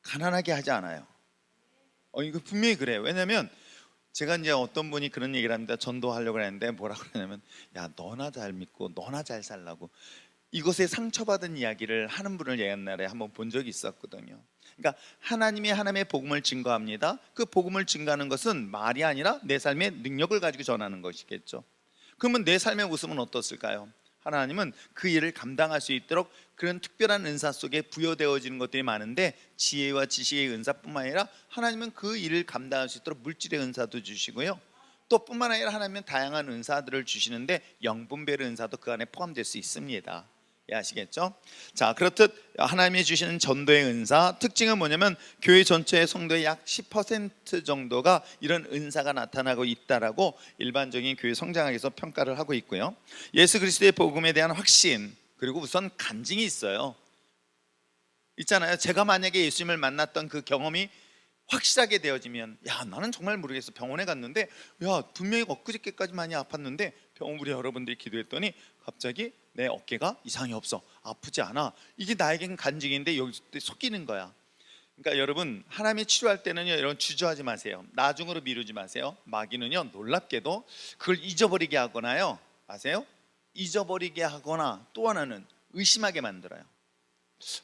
가난하게 하지 않아요. 이거 분명히 그래요. 왜냐면 제가 이제 어떤 분이 그런 얘기를 합니다. 전도하려고 했는데 뭐라 그러냐면, 야, 너나 잘 믿고 너나 잘 살라고 이것에 상처받은 이야기를 하는 분을 옛날에 한번 본 적이 있었거든요. 그러니까 하나님이 하나님의 복음을 증거합니다. 그 복음을 증거하는 것은 말이 아니라 내 삶의 능력을 가지고 전하는 것이겠죠. 그러면 내 삶의 모습은 어떻을까요? 하나님은 그 일을 감당할 수 있도록 그런 특별한 은사 속에 부여되어지는 것들이 많은데, 지혜와 지식의 은사뿐만 아니라 하나님은 그 일을 감당할 수 있도록 물질의 은사도 주시고요, 또 뿐만 아니라 하나님은 다양한 은사들을 주시는데 영분별의 은사도 그 안에 포함될 수 있습니다. 아시겠죠? 자, 그렇듯 하나님이 주시는 전도의 은사 특징은 뭐냐면, 교회 전체의 성도의 약 10% 정도가 이런 은사가 나타나고 있다라고 일반적인 교회 성장학에서 평가를 하고 있고요, 예수 그리스도의 복음에 대한 확신, 그리고 우선 간증이 있잖아요. 제가 만약에 예수님을 만났던 그 경험이 확실하게 되어지면, 야, 나는 정말 모르겠어, 병원에 갔는데 야, 분명히 엊그저께까지 많이 아팠는데 우리 여러분들이 기도했더니 갑자기 내 어깨가 이상이 없어, 아프지 않아. 이게 나에겐 간증인데 여기 속이는 거야. 그러니까 여러분, 하나님이 치료할 때는요, 여러분 주저하지 마세요. 나중으로 미루지 마세요. 마귀는요, 놀랍게도 그걸 잊어버리게 하거나요, 아세요? 잊어버리게 하거나 또 하나는 의심하게 만들어요.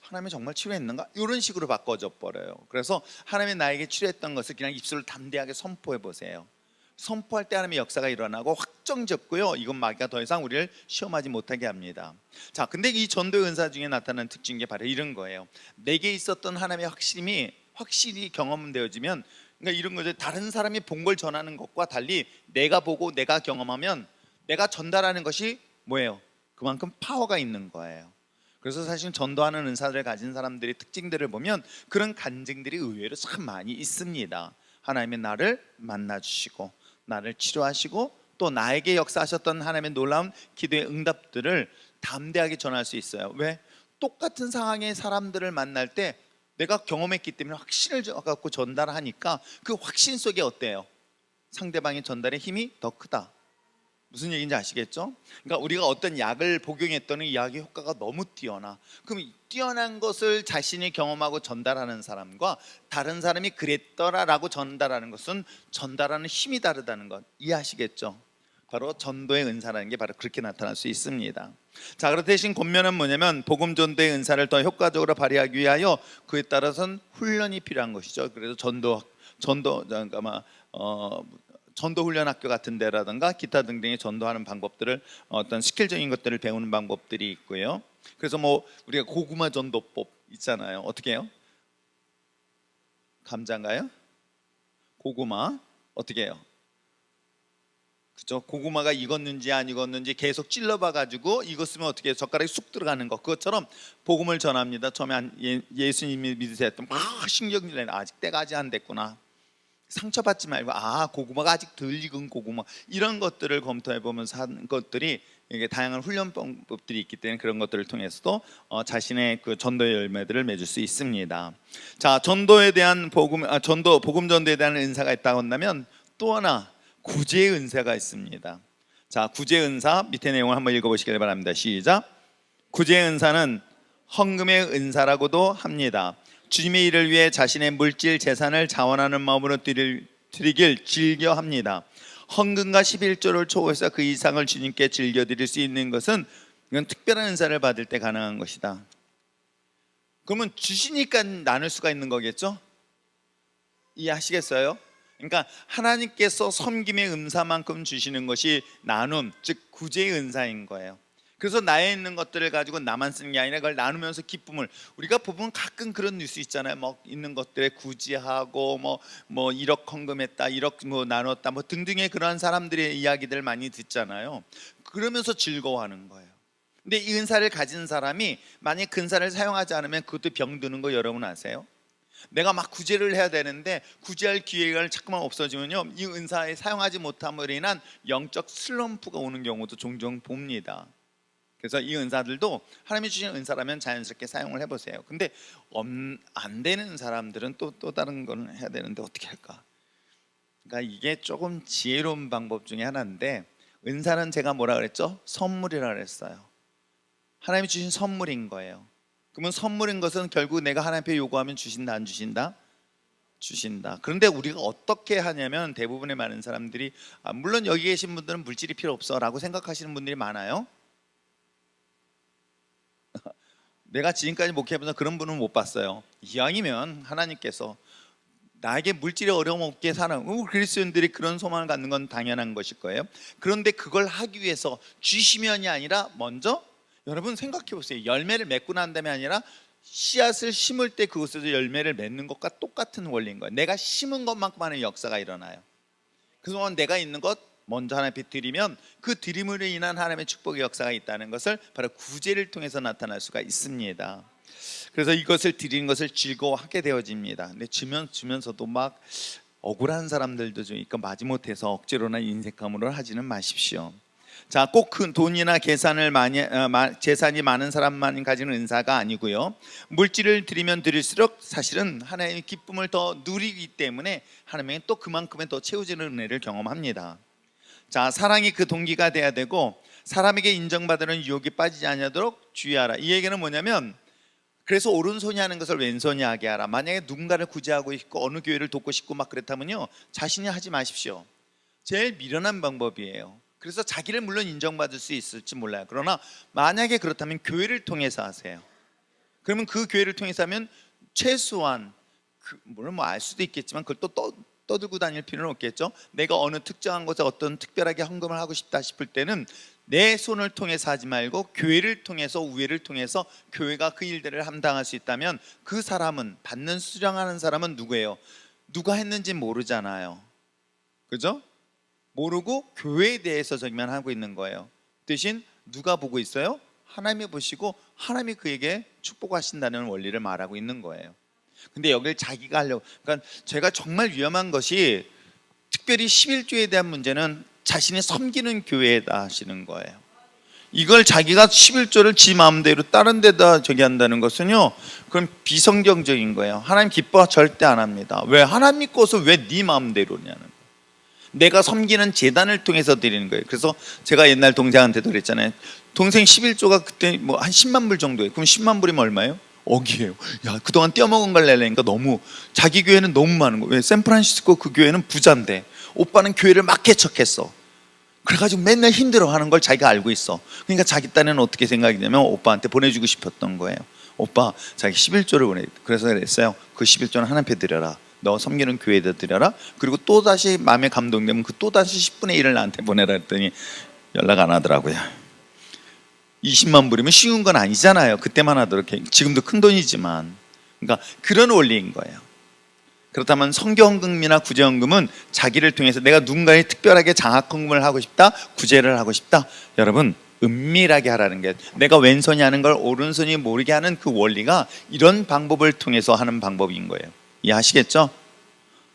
하나님이 정말 치료했는가? 이런 식으로 바꿔져 버려요. 그래서 하나님이 나에게 치료했던 것을 그냥 입술을 담대하게 선포해 보세요. 선포할 때 하나님의 역사가 일어나고 확정적고요, 이건 마귀가 더 이상 우리를 시험하지 못하게 합니다. 자, 근데 이 전도의 은사 중에 나타나는 특징이 게 바로 이런 거예요. 내게 있었던 하나님의 확실히 경험되어지면, 그러니까 이런 거죠. 다른 사람이 본 걸 전하는 것과 달리 내가 보고 내가 경험하면 내가 전달하는 것이 뭐예요? 그만큼 파워가 있는 거예요. 그래서 사실 전도하는 은사를 가진 사람들의 특징들을 보면 그런 간증들이 의외로 참 많이 있습니다. 하나님이 나를 만나주시고 나를 치료하시고 또 나에게 역사하셨던 하나님의 놀라운 기도의 응답들을 담대하게 전할 수 있어요. 왜? 똑같은 상황의 사람들을 만날 때 내가 경험했기 때문에 확신을 갖고 전달하니까 그 확신 속에 어때요? 상대방의 전달의 힘이 더 크다. 무슨 얘기인지 아시겠죠? 그러니까 우리가 어떤 약을 복용했더니 이 약의 효과가 너무 뛰어나. 그럼 뛰어난 것을 자신이 경험하고 전달하는 사람과 다른 사람이 그랬더라라고 전달하는 것은 전달하는 힘이 다르다는 것 이해하시겠죠? 바로 전도의 은사라는 게 바로 그렇게 나타날 수 있습니다. 자, 그렇 대신 권면은 뭐냐면, 복음 전도의 은사를 더 효과적으로 발휘하기 위하여 그에 따라서는 훈련이 필요한 것이죠. 그래서 그러니까 전도 훈련 학교 같은 데라든가 기타 등등의 전도하는 방법들을, 어떤 스킬적인 것들을 배우는 방법들이 있고요. 그래서 우리가 고구마 전도법 있잖아요. 어떻게 해요? 감자인가요? 고구마 어떻게 해요? 그죠? 고구마가 익었는지 안 익었는지 계속 찔러봐 가지고 익었으면 어떻게 해요? 젓가락이 쑥 들어가는 것, 그것처럼 복음을 전합니다. 처음에 예수님이 믿으세요 했더니 막 신경질 내는, 아직 때가 아직 안 됐구나, 상처받지 말고, 고구마가 아직 덜 익은 고구마, 이런 것들을 검토해 보면서 하는 것들이, 이게 다양한 훈련 방법들이 있기 때문에 그런 것들을 통해서도 자신의 그 전도의 열매들을 맺을 수 있습니다. 자, 전도에 대한 복음 전도에 대한 은사가 있다고 한다면 또 하나 구제의 은사가 있습니다. 자, 구제의 은사 밑에 내용을 한번 읽어보시길 바랍니다. 시작. 구제의 은사는 헌금의 은사라고도 합니다. 주님의 일을 위해 자신의 물질 재산을 자원하는 마음으로 드리길 즐겨합니다. 헌금과 11조를 초월해서 그 이상을 주님께 즐겨드릴 수 있는 것은, 이건 특별한 은사를 받을 때 가능한 것이다. 그러면 주시니까 나눌 수가 있는 거겠죠? 이해하시겠어요? 그러니까 하나님께서 섬김의 은사만큼 주시는 것이 나눔, 즉 구제의 은사인 거예요. 그래서 나에 있는 것들을 가지고 나만 쓰는 게 아니라 그걸 나누면서 기쁨을, 우리가 보면 가끔 그런 뉴스 있잖아요. 있는 것들에 구제하고 1억 헌금했다, 1억 나눴다, 등등의 그러한 사람들의 이야기들 많이 듣잖아요. 그러면서 즐거워하는 거예요. 근데 이 은사를 가진 사람이 만약 그 은사를 사용하지 않으면 그것도 병드는 거 여러분 아세요? 내가 막 구제를 해야 되는데 구제할 기회가 자꾸만 없어지면요, 이 은사에 사용하지 못함으로 인한 영적 슬럼프가 오는 경우도 종종 봅니다. 그래서 이 은사들도 하나님이 주신 은사라면 자연스럽게 사용을 해보세요. 근데 안 되는 사람들은 또 다른 거는 해야 되는데 어떻게 할까? 그러니까 이게 조금 지혜로운 방법 중에 하나인데, 은사는 제가 뭐라 그랬죠? 선물이라 그랬어요. 하나님이 주신 선물인 거예요. 그러면 선물인 것은 결국 내가 하나님 앞에 요구하면 주신다, 안 주신다? 주신다. 그런데 우리가 어떻게 하냐면 대부분의 많은 사람들이 물론 여기 계신 분들은 물질이 필요 없어 라고 생각하시는 분들이 많아요. 내가 지금까지 목회하면서 그런 분은 못 봤어요. 이왕이면 하나님께서 나에게 물질이 어려움 없게 사는 그리스도인들이 그런 소망을 갖는 건 당연한 것일 거예요. 그런데 그걸 하기 위해서 주시면이 아니라 먼저 여러분 생각해 보세요. 열매를 맺고 난 다음에 아니라 씨앗을 심을 때 그것에서 열매를 맺는 것과 똑같은 원리인 거예요. 내가 심은 것만큼 하는 역사가 일어나요. 그래서 내가 있는 것 먼저 하나님께 드리면 그 드림으로 인한 하나님의 축복의 역사가 있다는 것을 바로 구제를 통해서 나타날 수가 있습니다. 그래서 이것을 드리는 것을 즐거워하게 되어집니다. 근데 주면서도 막 억울한 사람들도 좀 있고 마지못해서 억지로나 인색함으로 하지는 마십시오. 자, 꼭 큰 돈이나 재산이 많은 사람만 가지는 은사가 아니고요. 물질을 드리면 드릴수록 사실은 하나님의 기쁨을 더 누리기 때문에 하나님은 또 그만큼의 더 채워지는 은혜를 경험합니다. 자, 사랑이 그 동기가 돼야 되고 사람에게 인정받는 유혹에 빠지지 않도록 주의하라. 이 얘기는 뭐냐면 그래서 오른손이 하는 것을 왼손이 하게 하라. 만약에 누군가를 구제하고 있고 어느 교회를 돕고 싶고 막 그렇다면요, 자신이 하지 마십시오. 제일 미련한 방법이에요. 그래서 자기를 물론 인정받을 수 있을지 몰라요. 그러나 만약에 그렇다면 교회를 통해서 하세요. 그러면 그 교회를 통해서 하면 최소한 물론 뭐 알 수도 있겠지만 그걸 또 떠들고 다닐 필요는 없겠죠. 내가 어느 특정한 곳에 어떤 특별하게 헌금을 하고 싶다 싶을 때는 내 손을 통해서 하지 말고 교회를 통해서, 우회를 통해서 교회가 그 일들을 감당할 수 있다면 그 사람은, 받는 수령하는 사람은 누구예요? 누가 했는지 모르잖아요. 그죠? 모르고 교회에 대해서 저기만 하고 있는 거예요. 대신 누가 보고 있어요? 하나님이 보시고 하나님이 그에게 축복하신다는 원리를 말하고 있는 거예요. 근데 여기를 자기가 하려고, 그러니까 제가 정말 위험한 것이 특별히 11조에 대한 문제는 자신이 섬기는 교회에다 하시는 거예요. 이걸 자기가 11조를 지 마음대로 다른 데다 저기 한다는 것은요, 그건 비성경적인 거예요. 하나님 기뻐 절대 안 합니다. 왜? 하나님 믿고서 왜 네 마음대로냐는 거예요. 내가 섬기는 재단을 통해서 드리는 거예요. 그래서 제가 옛날 동생한테도 그랬잖아요. 동생 11조가 그때 뭐 한 10만 불 정도예요. 그럼 10만 불이면 얼마예요? 억이에요. 야, 그동안 떼어먹은 걸 내려니까 너무, 자기 교회는 너무 많은 거예요. 왜? 샌프란시스코 그 교회는 부자인데 오빠는 교회를 막 개척했어. 그래가지고 맨날 힘들어하는 걸 자기가 알고 있어. 그러니까 자기 딴에는 어떻게 생각이냐면 오빠한테 보내주고 싶었던 거예요. 오빠 자기 11조를 보내. 그래서 그랬어요. 그 11조는 하나님께 드려라. 너 섬기는 교회에다 드려라. 그리고 또다시 마음에 감동되면 그 또다시 10분의 1을 나한테 보내라 했더니 연락 안 하더라고요. 20만 불이면 쉬운 건 아니잖아요. 그때만 하도록. 지금도 큰 돈이지만. 그러니까 그런 원리인 거예요. 그렇다면 성교헌금이나 구제헌금은 자기를 통해서 내가 누군가에 특별하게 장학헌금을 하고 싶다, 구제를 하고 싶다. 여러분, 은밀하게 하라는 게, 내가 왼손이 하는 걸 오른손이 모르게 하는 그 원리가 이런 방법을 통해서 하는 방법인 거예요. 이해하시겠죠?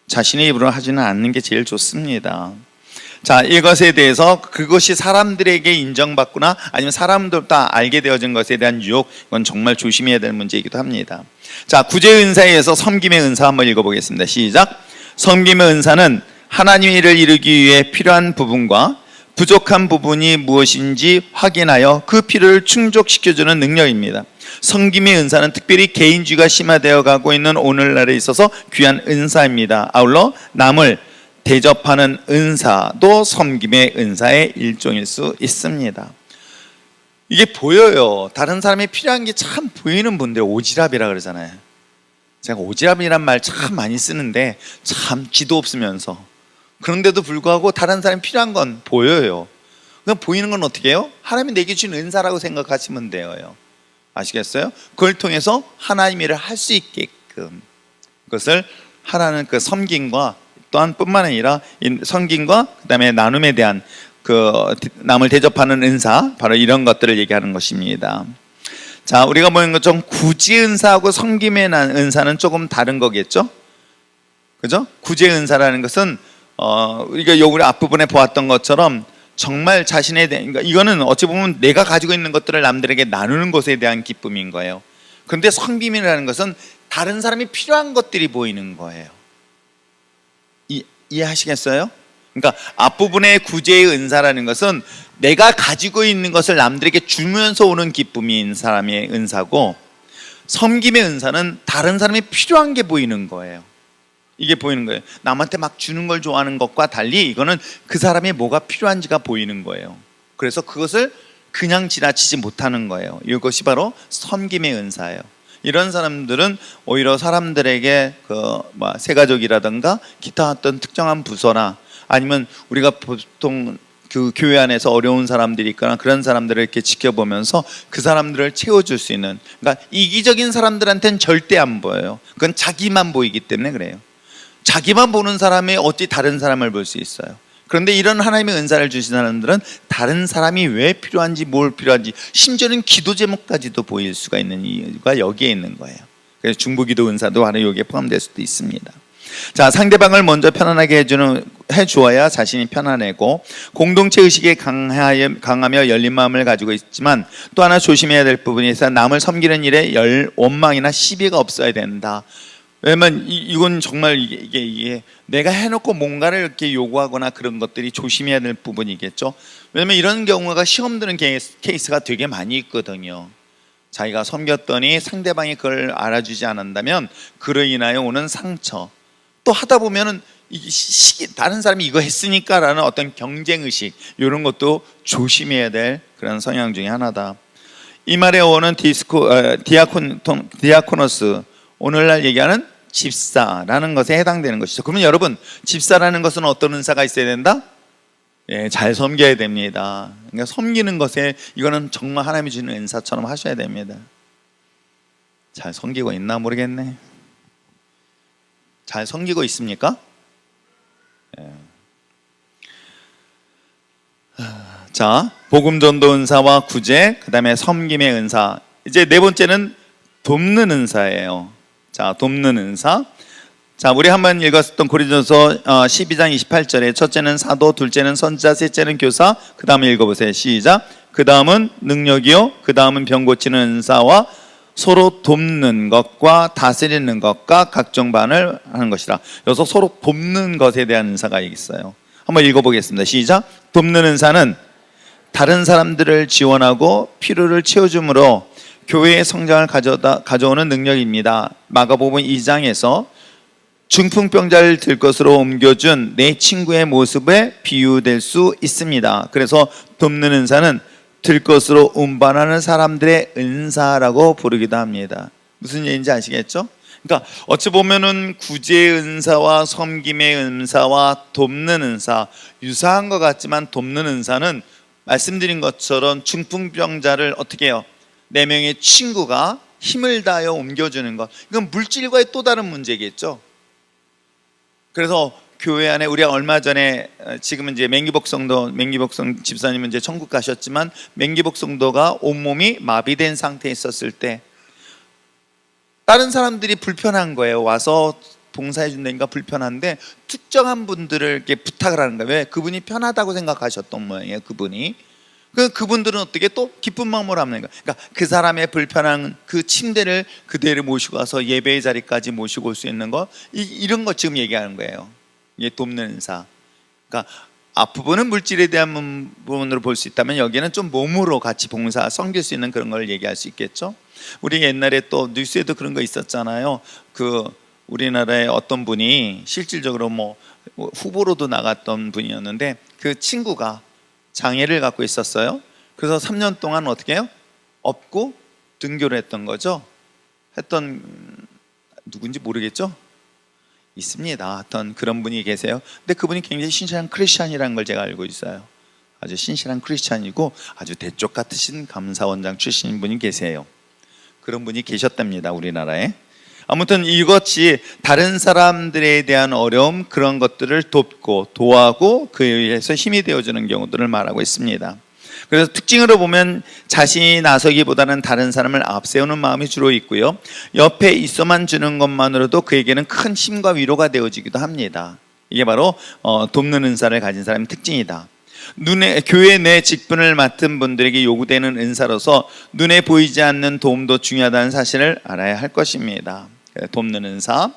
자신의 입으로 하지는 않는 게 제일 좋습니다. 자, 이것에 대해서 그것이 사람들에게 인정받거나 아니면 사람들 다 알게 되어진 것에 대한 유혹, 이건 정말 조심해야 될 문제이기도 합니다. 자, 구제의 은사에 의해서 섬김의 은사 한번 읽어보겠습니다. 시작. 섬김의 은사는 하나님의 일을 이루기 위해 필요한 부분과 부족한 부분이 무엇인지 확인하여 그 필요를 충족시켜주는 능력입니다. 섬김의 은사는 특별히 개인주의가 심화되어 가고 있는 오늘날에 있어서 귀한 은사입니다. 아울러 남을 대접하는 은사도 섬김의 은사의 일종일 수 있습니다. 이게 보여요. 다른 사람이 필요한 게 참 보이는 분들, 오지랖이라 그러잖아요. 제가 오지랖이란 말 참 많이 쓰는데 참 기도 없으면서, 그런데도 불구하고 다른 사람이 필요한 건 보여요. 그럼 보이는 건 어떻게 해요? 하나님이 내게 준 은사라고 생각하시면 돼요. 아시겠어요? 그걸 통해서 하나님 일을 할 수 있게끔 그것을 하라는 그 섬김과 또한 뿐만 아니라 섬김과 그 다음에 나눔에 대한 그 남을 대접하는 은사, 바로 이런 것들을 얘기하는 것입니다. 자, 우리가 보는 것처럼 구제 은사하고 섬김의 은사는 조금 다른 거겠죠? 그죠? 구제 은사라는 것은 우리가 요구를 앞부분에 보았던 것처럼 정말 자신에 대한, 그러니까 이거는 어찌 보면 내가 가지고 있는 것들을 남들에게 나누는 것에 대한 기쁨인 거예요. 그런데 섬김이라는 것은 다른 사람이 필요한 것들이 보이는 거예요. 이해하시겠어요? 그러니까 앞부분의 구제의 은사라는 것은 내가 가지고 있는 것을 남들에게 주면서 오는 기쁨인 사람의 은사고, 섬김의 은사는 다른 사람이 필요한 게 보이는 거예요. 이게 보이는 거예요. 남한테 막 주는 걸 좋아하는 것과 달리 이거는 그 사람이 뭐가 필요한지가 보이는 거예요. 그래서 그것을 그냥 지나치지 못하는 거예요. 이것이 바로 섬김의 은사예요. 이런 사람들은 오히려 사람들에게 세가족이라든가 기타 어떤 특정한 부서나 아니면 우리가 보통 그 교회 안에서 어려운 사람들이 있거나 그런 사람들을 이렇게 지켜보면서 그 사람들을 채워줄 수 있는, 그러니까 이기적인 사람들한테는 절대 안 보여요. 그건 자기만 보이기 때문에 그래요. 자기만 보는 사람이 어찌 다른 사람을 볼 수 있어요. 그런데 이런 하나님의 은사를 주신 사람들은 다른 사람이 왜 필요한지, 뭘 필요한지, 심지어는 기도 제목까지도 보일 수가 있는 이유가 여기에 있는 거예요. 그래서 중보기도 은사도 바로 여기에 포함될 수도 있습니다. 자, 상대방을 먼저 편안하게 해주어야 자신이 편안하고, 공동체 의식에 강하며 열린 마음을 가지고 있지만 또 하나 조심해야 될 부분이 있어요. 남을 섬기는 일에 원망이나 시비가 없어야 된다. 왜냐면 이건 정말 이게 내가 해놓고 뭔가를 이렇게 요구하거나 그런 것들이 조심해야 될 부분이겠죠. 왜냐면 이런 경우가 시험 드는 케이스가 되게 많이 있거든요. 자기가 섬겼더니 상대방이 그걸 알아주지 않는다면 그로 인하여 오는 상처, 또 하다 보면은 다른 사람이 이거 했으니까 라는 어떤 경쟁의식, 이런 것도 조심해야 될 그런 성향 중에 하나다. 이 말에 오는 디아코노스, 오늘날 얘기하는 집사라는 것에 해당되는 것이죠. 그러면 여러분, 집사라는 것은 어떤 은사가 있어야 된다? 예, 잘 섬겨야 됩니다. 그러니까 섬기는 것에 이거는 정말 하나님이 주는 은사처럼 하셔야 됩니다. 잘 섬기고 있나 모르겠네. 잘 섬기고 있습니까? 예. 자, 복음 전도 은사와 구제, 그 다음에 섬김의 은사. 이제 네 번째는 돕는 은사예요. 자, 돕는 은사. 자, 우리 한번 읽었었던 고린도서 12장 28절에 첫째는 사도, 둘째는 선지자, 셋째는 교사. 그 다음에 읽어보세요. 시작. 그 다음은 능력이요, 그 다음은 병 고치는 은사와 서로 돕는 것과 다스리는 것과 각종 반을 하는 것이라. 여기서 서로 돕는 것에 대한 은사가 있어요. 한번 읽어보겠습니다. 시작. 돕는 은사는 다른 사람들을 지원하고 필요를 채워줌으로 교회의 성장을 가져오는 능력입니다. 마가복음 2장에서 중풍병자를 들 것으로 옮겨준 내 친구의 모습에 비유될 수 있습니다. 그래서 돕는 은사는 들 것으로 운반하는 사람들의 은사라고 부르기도 합니다. 무슨 얘기인지 아시겠죠? 그러니까 어찌 보면은 구제의 은사와 섬김의 은사와 돕는 은사, 유사한 것 같지만 돕는 은사는 말씀드린 것처럼 중풍병자를 어떻게 해요? 4명의 친구가 힘을 다하여 옮겨주는 것, 이건 물질과의 또 다른 문제겠죠. 그래서 교회 안에 우리가 얼마 전에, 지금은 이제 맹기복 집사님은 이제 천국 가셨지만, 맹기복 성도가 온몸이 마비된 상태에 있었을 때 다른 사람들이 불편한 거예요. 와서 봉사해 준다니까 불편한데 특정한 분들을 이렇게 부탁을 하는 거예요. 왜? 그분이 편하다고 생각하셨던 모양이에요. 그분들은 어떻게 또 기쁜 마음으로 하는 거예요. 그러니까 그 사람의 불편한 그 침대를 그대로 모시고 와서 예배의 자리까지 모시고 올 수 있는 거, 이런 거 지금 얘기하는 거예요. 이게 돕는 은사. 그러니까 앞부분은 물질에 대한 부분으로 볼 수 있다면 여기는 좀 몸으로 같이 봉사, 섬길 수 있는 그런 걸 얘기할 수 있겠죠. 우리 옛날에 또 뉴스에도 그런 거 있었잖아요. 우리나라의 어떤 분이 실질적으로 후보로도 나갔던 분이었는데 그 친구가 장애를 갖고 있었어요. 그래서 3년 동안 어떻게 해요? 업고 등교를 했던 거죠. 누군지 모르겠죠? 있습니다. 어떤 그런 분이 계세요. 근데 그분이 굉장히 신실한 크리스찬이라는 걸 제가 알고 있어요. 아주 신실한 크리스찬이고 아주 대쪽 같으신 감사원장 출신인 분이 계세요. 그런 분이 계셨답니다, 우리나라에. 아무튼 이것이 다른 사람들에 대한 어려움, 그런 것들을 돕고 도와고 그에 의해서 힘이 되어주는 경우들을 말하고 있습니다. 그래서 특징으로 보면 자신이 나서기보다는 다른 사람을 앞세우는 마음이 주로 있고요, 옆에 있어만 주는 것만으로도 그에게는 큰 힘과 위로가 되어지기도 합니다. 이게 바로 돕는 은사를 가진 사람의 특징이다. 교회 내 직분을 맡은 분들에게 요구되는 은사로서 눈에 보이지 않는 도움도 중요하다는 사실을 알아야 할 것입니다. 돕는 은사,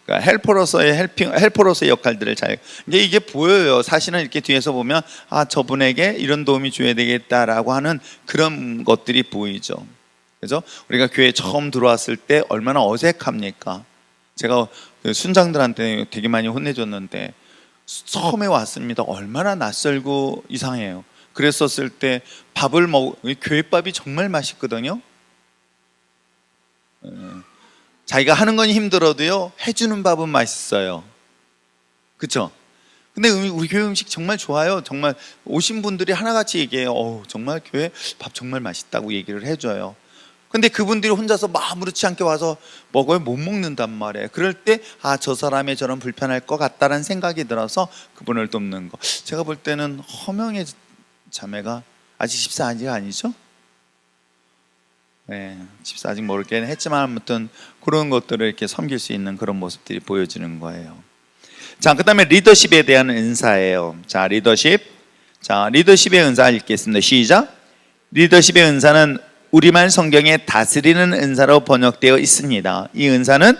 그러니까 헬퍼로서의 역할들을 이게 보여요. 사실은 이렇게 뒤에서 보면 저분에게 이런 도움이 줘야 되겠다라고 하는 그런 것들이 보이죠. 그죠? 우리가 교회에 처음 들어왔을 때 얼마나 어색합니까? 제가 그 순장들한테 되게 많이 혼내줬는데 처음에 왔습니다. 얼마나 낯설고 이상해요. 그랬었을 때 밥을 교회밥이 정말 맛있거든요. 자기가 하는 건 힘들어도요, 해주는 밥은 맛있어요. 그쵸? 근데 우리 교회 음식 정말 좋아요. 정말 오신 분들이 하나같이 얘기해요. 정말 교회 밥 정말 맛있다고 얘기를 해줘요. 근데 그분들이 혼자서 아무렇지 않게 와서 먹어요? 못 먹는단 말이에요. 그럴 때 저 사람이 저런 불편할 것 같다는 생각이 들어서 그분을 돕는 거. 제가 볼 때는 허명의 자매가 아직 집사 아니죠? 네, 집사 아직 모르긴 했지만 아무튼 그런 것들을 이렇게 섬길 수 있는 그런 모습들이 보여지는 거예요. 자, 그 다음에 리더십에 대한 은사예요. 자, 리더십의 은사 읽겠습니다. 시작. 리더십의 은사는 우리말 성경에 다스리는 은사로 번역되어 있습니다. 이 은사는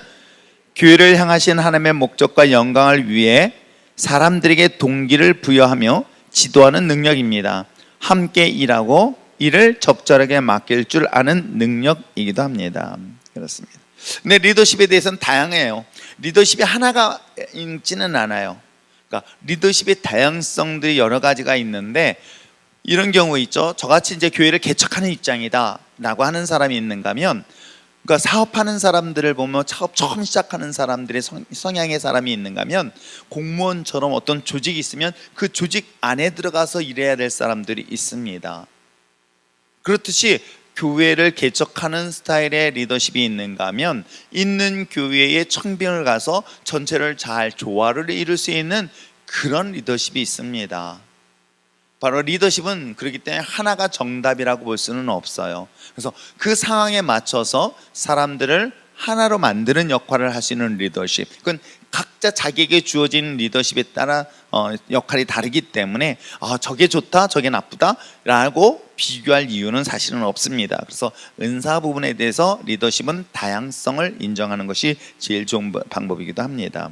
교회를 향하신 하나님의 목적과 영광을 위해 사람들에게 동기를 부여하며 지도하는 능력입니다. 함께 일하고 일을 적절하게 맡길 줄 아는 능력이기도 합니다. 그렇습니다. 근데 리더십에 대해서는 다양해요. 리더십이 하나가 있지는 않아요. 그러니까 리더십의 다양성들이 여러 가지가 있는데, 이런 경우 있죠. 저같이 이제 교회를 개척하는 입장이다라고 하는 사람이 있는가 하면, 그러니까 사업하는 사람들을 보면 사업 처음 시작하는 사람들의 성향의 사람이 있는가 하면, 공무원처럼 어떤 조직이 있으면 그 조직 안에 들어가서 일해야 될 사람들이 있습니다. 그렇듯이 교회를 개척하는 스타일의 리더십이 있는가 하면, 있는 교회에 청빙을 가서 전체를 잘 조화를 이룰 수 있는 그런 리더십이 있습니다. 바로 리더십은 그렇기 때문에 하나가 정답이라고 볼 수는 없어요. 그래서 그 상황에 맞춰서 사람들을 하나로 만드는 역할을 할 수 있는 리더십, 그건 각자 자기에게 주어진 리더십에 따라 역할이 다르기 때문에 저게 좋다 저게 나쁘다 라고 비교할 이유는 사실은 없습니다. 그래서 은사 부분에 대해서 리더십은 다양성을 인정하는 것이 제일 좋은 방법이기도 합니다.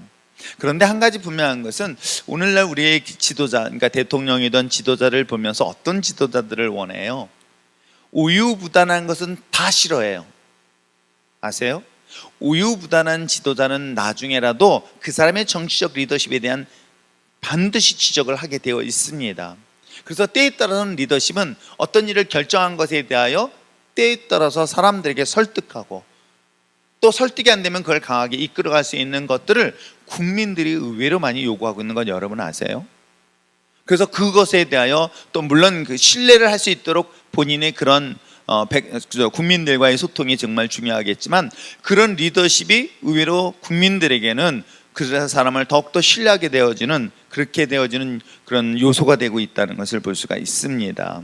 그런데 한 가지 분명한 것은, 오늘날 우리의 지도자, 그러니까 대통령이든 지도자를 보면서 어떤 지도자들을 원해요? 우유부단한 것은 다 싫어해요. 아세요? 우유부단한 지도자는 나중에라도 그 사람의 정치적 리더십에 대한 반드시 지적을 하게 되어 있습니다. 그래서 때에 따라서는 리더십은 어떤 일을 결정한 것에 대하여 때에 따라서 사람들에게 설득하고, 또 설득이 안 되면 그걸 강하게 이끌어갈 수 있는 것들을 국민들이 의외로 많이 요구하고 있는 건 여러분 아세요? 그래서 그것에 대하여 또 물론 그 신뢰를 할 수 있도록 본인의 그런 국민들과의 소통이 정말 중요하겠지만, 그런 리더십이 의외로 국민들에게는 그 사람을 더욱더 신뢰하게 되어지는, 그렇게 되어지는 그런 요소가 되고 있다는 것을 볼 수가 있습니다.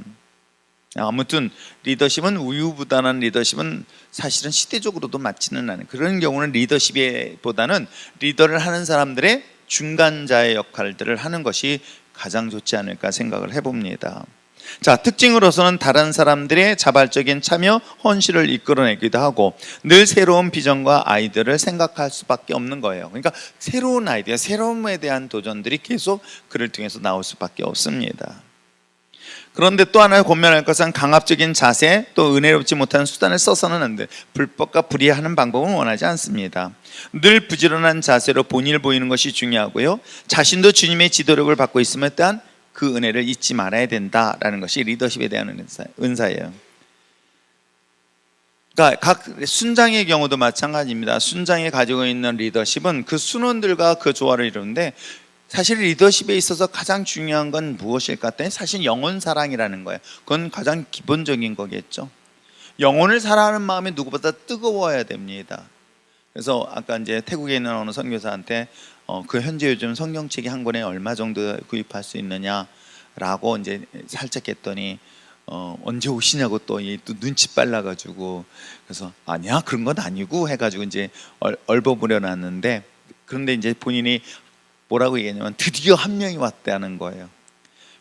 아무튼 리더십은, 우유부단한 리더십은 사실은 시대적으로도 맞지는 않은, 그런 경우는 리더십보다는 리더를 하는 사람들의 중간자의 역할들을 하는 것이 가장 좋지 않을까 생각을 해봅니다. 자, 특징으로서는 다른 사람들의 자발적인 참여, 헌신을 이끌어내기도 하고, 늘 새로운 비전과 아이디어를 생각할 수밖에 없는 거예요. 그러니까 새로운 아이디어, 새로움에 대한 도전들이 계속 그를 통해서 나올 수밖에 없습니다. 그런데 또 하나 권면할 것은, 강압적인 자세, 또 은혜롭지 못한 수단을 써서는 안 돼. 불법과 불의하는 방법은 원하지 않습니다. 늘 부지런한 자세로 본인을 보이는 것이 중요하고요, 자신도 주님의 지도력을 받고 있음에 대한 그 은혜를 잊지 말아야 된다라는 것이 리더십에 대한 은사예요. 그러니까 각 순장의 경우도 마찬가지입니다. 순장이 가지고 있는 리더십은 그 순원들과 그 조화를 이루는데, 사실 리더십에 있어서 가장 중요한 건 무엇일까 했더니 사실 영혼 사랑이라는 거예요. 그건 가장 기본적인 거겠죠. 영혼을 사랑하는 마음이 누구보다 뜨거워야 됩니다. 그래서 아까 이제 태국에 있는 어느 선교사한테 그 현재 요즘 성경책이 한 권에 얼마 정도 구입할 수 있느냐라고 이제 살짝 했더니 언제 오시냐고 또 눈치 빨라가지고, 그래서 아니야 그런 건 아니고 해가지고 이제 얼버무려놨는데, 그런데 이제 본인이 뭐라고 얘기했냐면 드디어 한 명이 왔다는 거예요.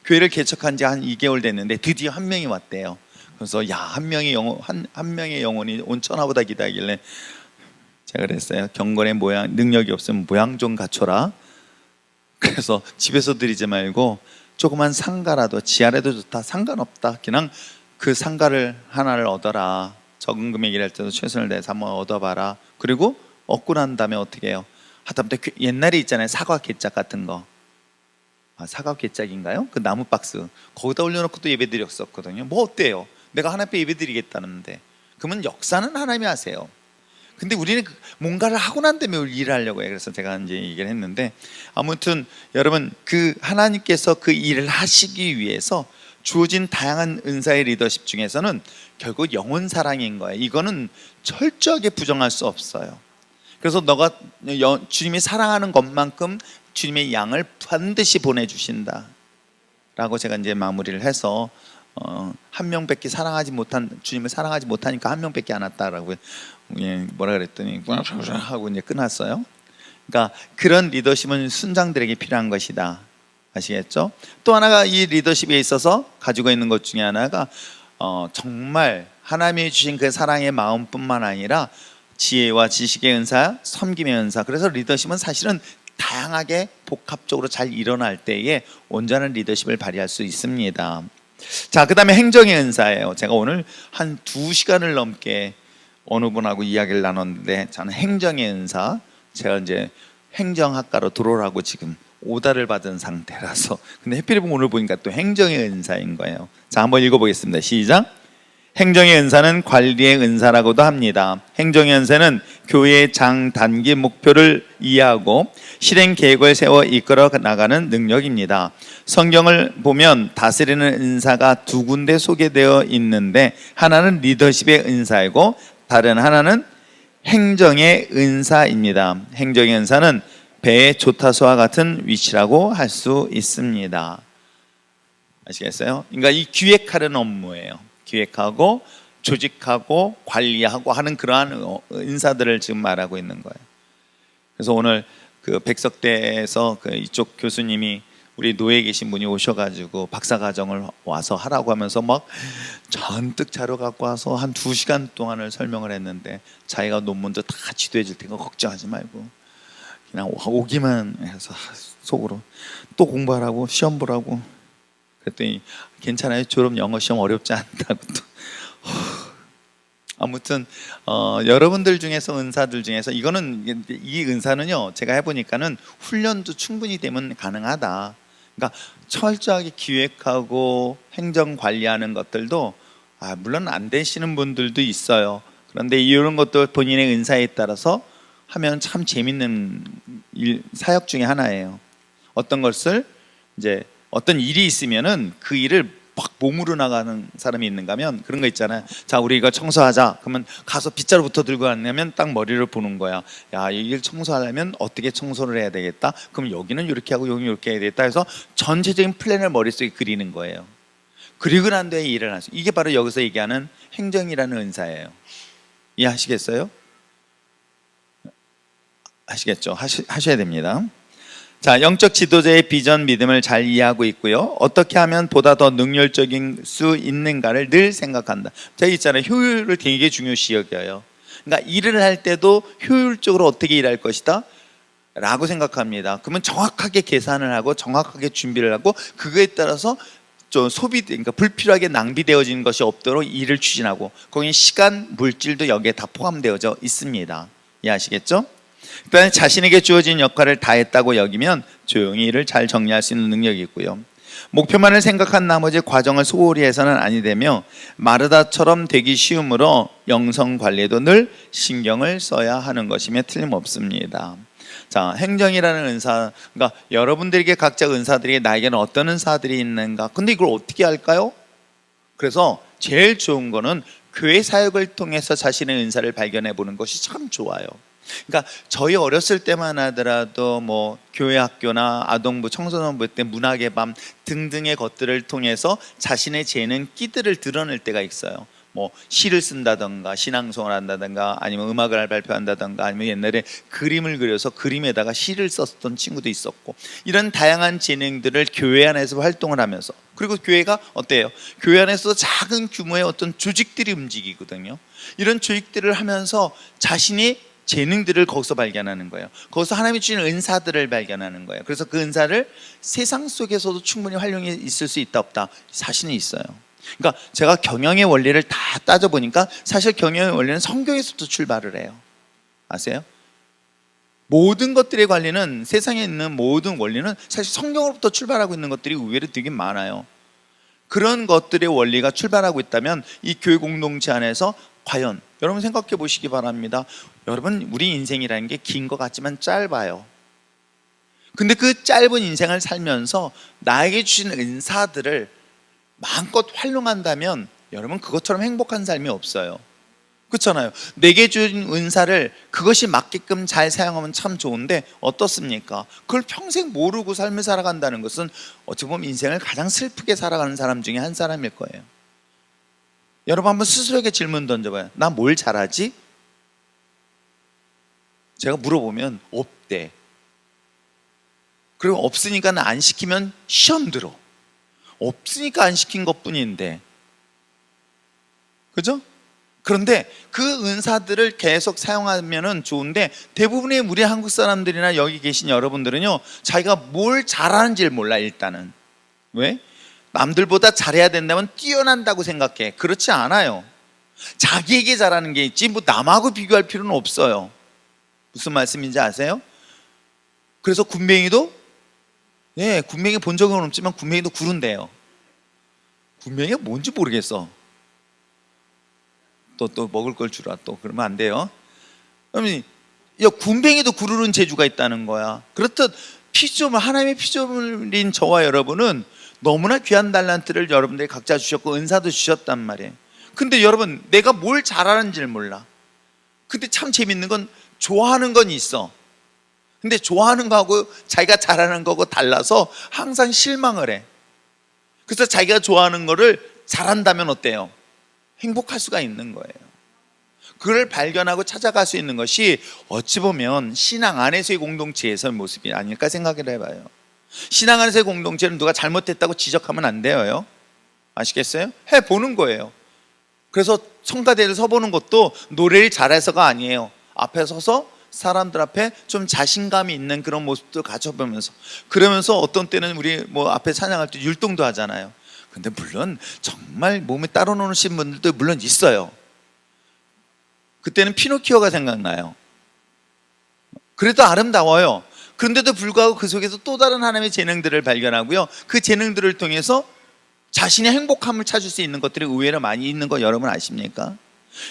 교회를 개척한 지 한 2개월 됐는데 드디어 한 명이 왔대요. 그래서 야, 한 명의 영혼이 온천하보다 기다길래 제가 그랬어요. 경건의 모양, 능력이 없으면 모양 좀 갖춰라. 그래서 집에서 드리지 말고 조그만 상가라도, 지하라도 좋다, 상관없다, 그냥 그 상가를 하나를 얻어라. 적은 금액 일할 때도 최선을 다해서 한번 얻어봐라. 그리고 얻고 난 다음에 어떻게 해요? 하다못해 옛날에 있잖아요, 사과 개짝 같은 거. 사과 개짝인가요? 그 나무 박스 거기다 올려놓고 또 예배 드렸었거든요. 뭐 어때요? 내가 하나님 앞에 예배 드리겠다는데. 그러면 역사는 하나님이 하세요. 근데 우리는 뭔가를 하고 난 다음에 일을 하려고 해요. 그래서 제가 이제 얘기를 했는데, 아무튼 여러분, 그 하나님께서 그 일을 하시기 위해서 주어진 다양한 은사의 리더십 중에서는 결국 영혼 사랑인 거예요. 이거는 철저하게 부정할 수 없어요. 그래서 너가 주님이 사랑하는 것만큼 주님의 양을 반드시 보내주신다 라고 제가 이제 마무리를 해서, 한 명밖에 사랑하지 못한, 주님을 사랑하지 못하니까 한 명밖에 안 왔다라고 뭐라 그랬더니 하고 이제 끝났어요. 그러니까 그런 리더십은 순장들에게 필요한 것이다. 아시겠죠? 또 하나가 이 리더십에 있어서 가지고 있는 것 중에 하나가 정말 하나님이 주신 그 사랑의 마음뿐만 아니라 지혜와 지식의 은사, 섬김의 은사. 그래서 리더십은 사실은 다양하게 복합적으로 잘 일어날 때에 온전한 리더십을 발휘할 수 있습니다. 자, 그 다음에 행정의 은사예요. 제가 오늘 한 2시간을 넘게 어느 분하고 이야기를 나눴는데, 저는 행정의 은사, 제가 이제 행정학과로 들어오라고 지금 오다를 받은 상태라서, 근데 해필이면 오늘 보니까 또 행정의 은사인 거예요. 자, 한번 읽어보겠습니다. 시작. 행정의 은사는 관리의 은사라고도 합니다. 행정의 은사는 교회의 장단기 목표를 이해하고 실행 계획을 세워 이끌어 나가는 능력입니다. 성경을 보면 다스리는 은사가 2군데 소개되어 있는데, 하나는 리더십의 은사이고 다른 하나는 행정의 은사입니다. 행정의 은사는 배의 조타소와 같은 위치라고 할 수 있습니다. 아시겠어요? 그러니까 이 기획하는 업무예요. 기획하고 조직하고 관리하고 하는 그러한 인사들을 지금 말하고 있는 거예요. 그래서 오늘 그 백석대에서 그 이쪽 교수님이 우리 노예에 계신 분이 오셔가지고 박사과정을 와서 하라고 하면서 막 잔뜩 자료 갖고 와서 한 2시간 동안을 설명을 했는데, 자기가 논문도 다 지도해 줄 테니까 걱정하지 말고 그냥 오기만 해서 속으로 또 공부하라고 시험 보라고 그랬더니 괜찮아요, 졸업 영어 시험 어렵지 않다고 또. 아무튼 여러분들 중에서, 은사들 중에서, 이거는, 이 은사는요 제가 해보니까는 훈련도 충분히 되면 가능하다. 그러니까 철저하게 기획하고 행정 관리하는 것들도 물론 안 되시는 분들도 있어요. 그런데 이런 것도 본인의 은사에 따라서 하면 참 재밌는 사역 중에 하나예요. 어떤 것을 이제 어떤 일이 있으면은 그 일을 막 몸으로 나가는 사람이 있는가 하면 그런 거 있잖아요. 자, 우리 이거 청소하자. 그러면 가서 빗자루부터 들고 왔냐면 딱 머리를 보는 거야. 야, 이 일 청소하려면 어떻게 청소를 해야 되겠다. 그럼 여기는 이렇게 하고 여기는 이렇게 해야 되겠다 해서 전체적인 플랜을 머릿속에 그리는 거예요. 그리고 난 뒤에 일을 하죠. 이게 바로 여기서 얘기하는 행정이라는 은사예요. 이해하시겠어요? 아시겠죠? 하셔야 됩니다. 자, 영적 지도자의 비전, 믿음을 잘 이해하고 있고요. 어떻게 하면 보다 더 능률적인 수 있는가를 늘 생각한다. 제가 있잖아요, 효율을 되게 중요시 여겨요. 그러니까 일을 할 때도 효율적으로 어떻게 일할 것이다 라고 생각합니다. 그러면 정확하게 계산을 하고 정확하게 준비를 하고 그거에 따라서 좀 그러니까 불필요하게 낭비되어지는 것이 없도록 일을 추진하고, 거기 시간, 물질도 여기에 다 포함되어져 있습니다. 이해하시겠죠? 그다음에 자신에게 주어진 역할을 다했다고 여기면 조용히 일을 잘 정리할 수 있는 능력이 있고요. 목표만을 생각한 나머지 과정을 소홀히 해서는 아니 되며 마르다처럼 되기 쉬우므로 영성 관리에도 늘 신경을 써야 하는 것이며 틀림없습니다. 자, 행정이라는 은사, 그러니까 여러분들에게 각자 은사들이 나에게는 어떤 은사들이 있는가, 근데 이걸 어떻게 할까요? 그래서 제일 좋은 거는 교회 사역을 통해서 자신의 은사를 발견해 보는 것이 참 좋아요. 그러니까 저희 어렸을 때만 하더라도 뭐 교회 학교나 아동부, 청소년부 때 문학의 밤 등등의 것들을 통해서 자신의 재능, 끼들을 드러낼 때가 있어요. 뭐 시를 쓴다던가 신앙송을 한다던가 아니면 음악을 발표한다던가 아니면 옛날에 그림을 그려서 그림에다가 시를 썼던 친구도 있었고, 이런 다양한 재능들을 교회 안에서 활동을 하면서, 그리고 교회가 어때요? 교회 안에서 작은 규모의 어떤 조직들이 움직이거든요. 이런 조직들을 하면서 자신이 재능들을 거기서 발견하는 거예요. 거기서 하나님이 주신 은사들을 발견하는 거예요. 그래서 그 은사를 세상 속에서도 충분히 활용이 있을 수 있다 없다, 자신이 있어요. 그러니까 제가 경영의 원리를 다 따져보니까 사실 경영의 원리는 성경에서부터 출발을 해요. 아세요? 모든 것들의 관리는, 세상에 있는 모든 원리는 사실 성경으로부터 출발하고 있는 것들이 의외로 되게 많아요. 그런 것들의 원리가 출발하고 있다면 이 교회 공동체 안에서 과연 여러분 생각해 보시기 바랍니다. 여러분, 우리 인생이라는 게 긴 것 같지만 짧아요. 근데 그 짧은 인생을 살면서 나에게 주신 은사들을 마음껏 활용한다면 여러분, 그것처럼 행복한 삶이 없어요. 그렇잖아요. 내게 준 은사를 그것이 맞게끔 잘 사용하면 참 좋은데 어떻습니까? 그걸 평생 모르고 삶을 살아간다는 것은 어찌 보면 인생을 가장 슬프게 살아가는 사람 중에 한 사람일 거예요. 여러분, 한번 스스로에게 질문 던져봐요. 나 뭘 잘하지? 제가 물어보면 없대. 그리고 없으니까 안 시키면 시험 들어. 없으니까 안 시킨 것뿐인데, 그죠? 그런데 그 은사들을 계속 사용하면 좋은데, 대부분의 우리 한국 사람들이나 여기 계신 여러분들은요, 자기가 뭘 잘하는지를 몰라. 일단은 왜? 남들보다 잘해야 된다면 뛰어난다고 생각해. 그렇지 않아요. 자기에게 잘하는 게 있지 뭐 남하고 비교할 필요는 없어요. 무슨 말씀인지 아세요? 그래서 군뱅이도, 군뱅이 본 적은 없지만 군뱅이도 구른대요. 군뱅이가 뭔지 모르겠어. 또 먹을 걸 주라. 또 그러면 안 돼요. 그러면 군뱅이도 구르는 재주가 있다는 거야. 그렇듯 피조물, 하나님의 피조물인 저와 여러분은 너무나 귀한 달란트를 여러분들이 각자 주셨고 은사도 주셨단 말이에요. 근데 여러분, 내가 뭘 잘하는지를 몰라. 근데 참 재밌는 건 좋아하는 건 있어. 근데 좋아하는 거하고 자기가 잘하는 거하고 달라서 항상 실망을 해. 그래서 자기가 좋아하는 거를 잘한다면 어때요? 행복할 수가 있는 거예요. 그걸 발견하고 찾아갈 수 있는 것이 어찌 보면 신앙 안에서의 공동체에서의 모습이 아닐까 생각을 해봐요. 신앙 안에서의 공동체는 누가 잘못했다고 지적하면 안 돼요. 아시겠어요? 해보는 거예요. 그래서 성가대를 서보는 것도 노래를 잘해서가 아니에요. 앞에 서서 사람들 앞에 좀 자신감이 있는 그런 모습도 가져보면서, 그러면서 어떤 때는 우리 뭐 앞에 찬양할 때 율동도 하잖아요. 근데 물론 정말 몸에 따로 노시는 분들도 물론 있어요. 그때는 피노키오가 생각나요. 그래도 아름다워요. 그런데도 불구하고 그 속에서 또 다른 하나님의 재능들을 발견하고요, 그 재능들을 통해서 자신의 행복함을 찾을 수 있는 것들이 의외로 많이 있는 거 여러분 아십니까?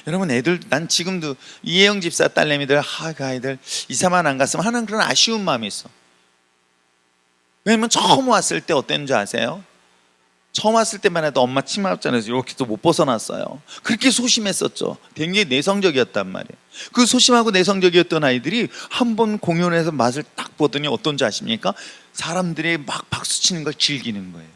여러분, 애들, 난 지금도 이혜영 집사 딸내미들, 그 아이들 이사만 안 갔으면 하는 그런 아쉬운 마음이 있어. 왜냐면 처음 왔을 때 어땠는지 아세요? 처음 왔을 때만 해도 엄마 치마 앞자리에서 이렇게 또 못 벗어났어요. 그렇게 소심했었죠. 굉장히 내성적이었단 말이에요. 그 소심하고 내성적이었던 아이들이 한 번 공연에서 맛을 딱 보더니 어떤지 아십니까? 사람들이 막 박수치는 걸 즐기는 거예요.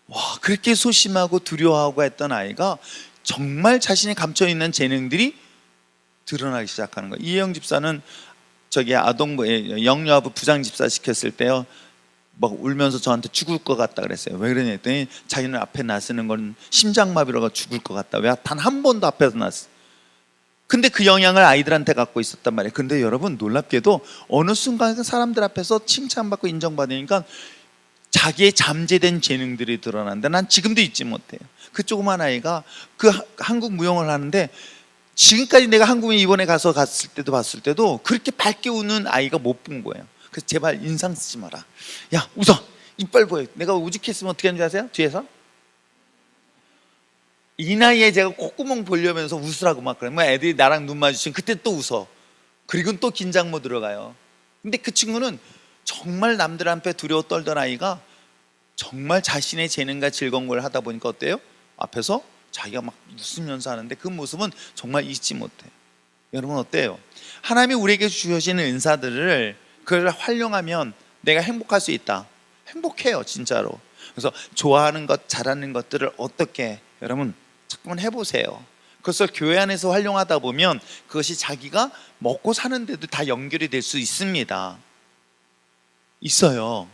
와, 그렇게 소심하고 두려워하고 했던 아이가 정말 자신이 감춰있는 재능들이 드러나기 시작하는 거예요. 이혜영 집사는 저기 아동부 영유아부 부장집사 시켰을 때요, 막 울면서 저한테 죽을 것 같다 그랬어요. 왜 그러냐 했더니 자기는 앞에 나서는 건 심장마비로가 죽을 것 같다. 왜? 단 한 번도 앞에서 났어. 근데 그 영향을 아이들한테 갖고 있었단 말이에요. 근데 여러분, 놀랍게도 어느 순간 사람들 앞에서 칭찬받고 인정받으니까 자기의 잠재된 재능들이 드러나는데, 난 지금도 잊지 못해요. 그 조그만 아이가 그 한국 무용을 하는데, 지금까지 내가 한국에 이번에 가서 갔을 때도 봤을 때도 그렇게 밝게 웃는 아이가 못 본 거예요. 그래서 제발 인상 쓰지 마라. 야, 웃어. 이빨 보여. 내가 우직했으면 어떻게 하는지 아세요? 뒤에서 이 나이에 제가 콧구멍 보려면서 웃으라고 막 그러면 애들이 나랑 눈 마주치면 그때 또 웃어. 그리고 또 긴장모 들어가요. 근데 그 친구는 정말 남들 앞에 두려워 떨던 아이가 정말 자신의 재능과 즐거운 걸 하다 보니까 어때요? 앞에서 자기가 막 웃으면서 하는데 그 모습은 정말 잊지 못해. 여러분 어때요? 하나님이 우리에게 주시는 은사들을 그걸 활용하면 내가 행복할 수 있다. 행복해요, 진짜로. 그래서 좋아하는 것, 잘하는 것들을 어떻게, 여러분 잠깐만 해보세요. 그것을 교회 안에서 활용하다 보면 그것이 자기가 먹고 사는데도 다 연결이 될 수 있습니다. 있어요.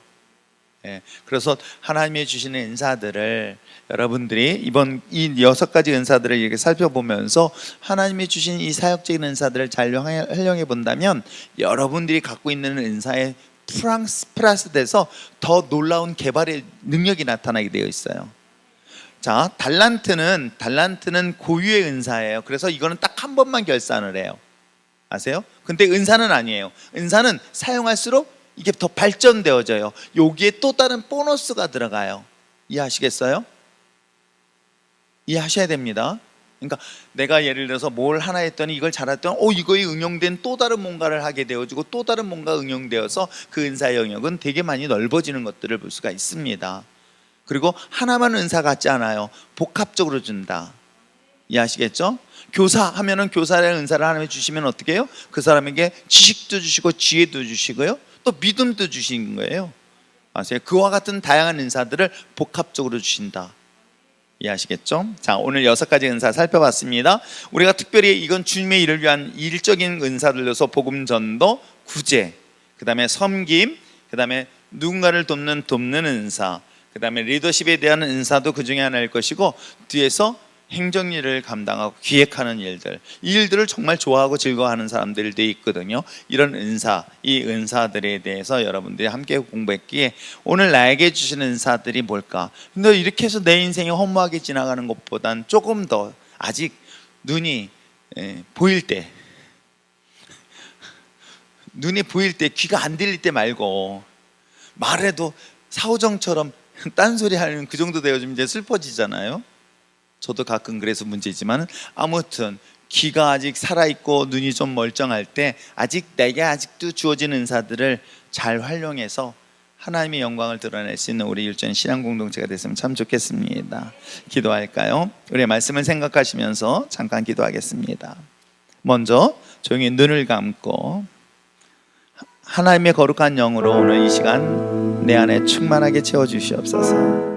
그래서 하나님이 주시는 은사들을 여러분들이 이번 이 6가지 은사들을 이렇게 살펴보면서 하나님이 주신 이 사역적인 은사들을 잘 활용해 본다면 여러분들이 갖고 있는 은사에 플러스 돼서 더 놀라운 개발의 능력이 나타나게 되어 있어요. 자, 달란트는 고유의 은사예요. 그래서 이거는 딱 한 번만 결산을 해요. 아세요? 근데 은사는 아니에요. 은사는 사용할수록 이게 더 발전되어져요. 여기에 또 다른 보너스가 들어가요. 이해하시겠어요? 이해하셔야 됩니다. 그러니까 내가 예를 들어서 뭘 하나 했더니 이걸 잘했더니 이거에 응용된 또 다른 뭔가를 하게 되어지고 또 다른 뭔가 응용되어서 그 은사의 영역은 되게 많이 넓어지는 것들을 볼 수가 있습니다. 그리고 하나만 은사 같지 않아요. 복합적으로 준다. 이해하시겠죠? 교사 하면은 교사의 은사를 하나님이 주시면 어떻게 해요? 그 사람에게 지식도 주시고 지혜도 주시고요, 또 믿음도 주시는 거예요. 아세요? 그와 같은 다양한 은사들을 복합적으로 주신다. 이해하시겠죠? 자, 오늘 6가지 은사 살펴봤습니다. 우리가 특별히 이건 주님의 일을 위한 일적인 은사들로서 복음 전도, 구제, 그 다음에 섬김, 그 다음에 누군가를 돕는 은사, 그 다음에 리더십에 대한 은사도 그 중에 하나일 것이고, 뒤에서 행정일을 감당하고 기획하는 일들, 이 일들을 정말 좋아하고 즐거워하는 사람들도 있거든요. 이런 은사, 이 은사들에 대해서 여러분들이 함께 공부했기에 오늘 나에게 주신 은사들이 뭘까? 근데 이렇게 해서 내 인생이 허무하게 지나가는 것보단 조금 더 아직 눈이 보일 때, 눈이 보일 때, 귀가 안 들릴 때 말고, 말해도 사오정처럼 딴소리 하는 그 정도 되어지면 이제 슬퍼지잖아요. 저도 가끔 그래서 문제지만, 아무튼 귀가 아직 살아있고 눈이 좀 멀쩡할 때 아직 내게 아직도 주어진 은사들을 잘 활용해서 하나님의 영광을 드러낼 수 있는 우리 율전 신앙 공동체가 됐으면 참 좋겠습니다. 기도할까요? 우리의 말씀을 생각하시면서 잠깐 기도하겠습니다. 먼저 조용히 눈을 감고 하나님의 거룩한 영으로 오늘 이 시간 내 안에 충만하게 채워주시옵소서.